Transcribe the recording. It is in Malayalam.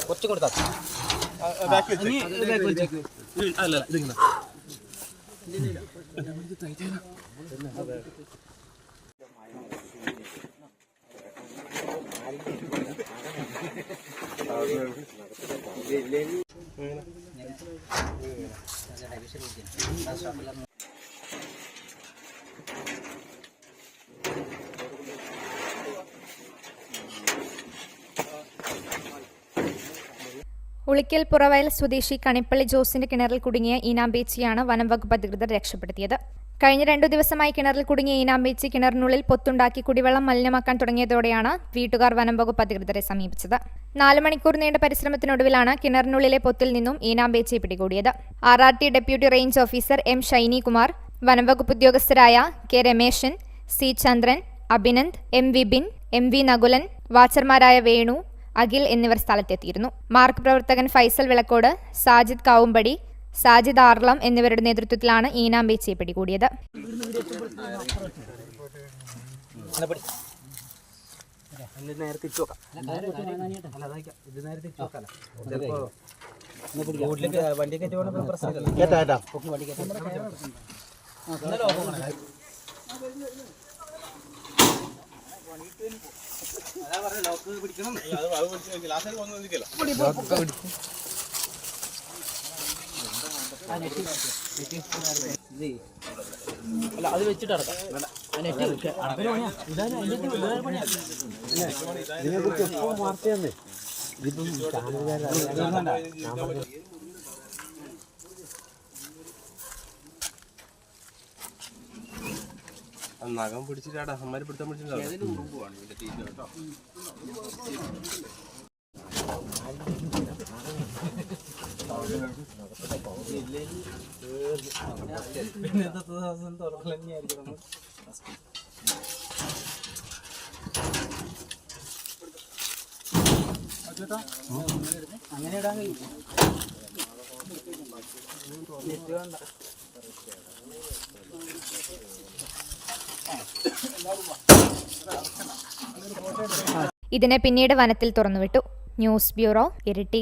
കുറച്ച് കൊടുത്താ ഉളിക്കൽ പുറവയൽ സ്വദേശി കണിപ്പള്ളി ജോസിന്റെ കിണറിൽ കുടുങ്ങിയ ഈനാമ്പേച്ചിയാണ് വനം വകുപ്പ് അധികൃതർ രക്ഷപ്പെടുത്തിയത്. കഴിഞ്ഞ 2 ദിവസമായി കിണറിൽ കുടുങ്ങിയ ഈനാമ്പേച്ചി കിണറിനുള്ളിൽ പൊത്തുണ്ടാക്കി കുടിവെള്ളം മലിനമാക്കാൻ തുടങ്ങിയതോടെയാണ് വീട്ടുകാർ വനം വകുപ്പ് അധികൃതരെ സമീപിച്ചത്. 4 മണിക്കൂർ നീണ്ട പരിശ്രമത്തിനൊടുവിലാണ് കിണറിനുള്ളിലെ പൊത്തിൽ നിന്നും ഈനാമ്പേച്ചിയെ പിടികൂടിയത്. RRT deputy range officer M. Shiny Kumar, വനംവകുപ്പ് ഉദ്യോഗസ്ഥരായ K. രമേശൻ, C. ചന്ദ്രൻ, Abhinand, M. Vipin, M. V. Nakulan, വാച്ചർമാരായ Venu, Akhil എന്നിവർ സ്ഥലത്തെത്തിയിരുന്നു. മാർക്ക് പ്രവർത്തകൻ ഫൈസൽ വിളക്കോട്, സാജിദ് കാവുമ്പടി, സാജിദ് ആർളം എന്നിവരുടെ നേതൃത്വത്തിലാണ് ഈനാമ്പേച്ചിയെ പിടികൂടിയത്. അത് വെച്ചിട്ട് നഖം പിടിച്ചിട്ടാ അമ്മമാര് പിടുത്തം പിടിച്ചിട്ടുണ്ടാവും. അങ്ങനെ ഇടാൻ കഴിയും. ഇതിനെ പിന്നീട് വനത്തിൽ തുറന്നുവിട്ടു. News bureau, Iritty.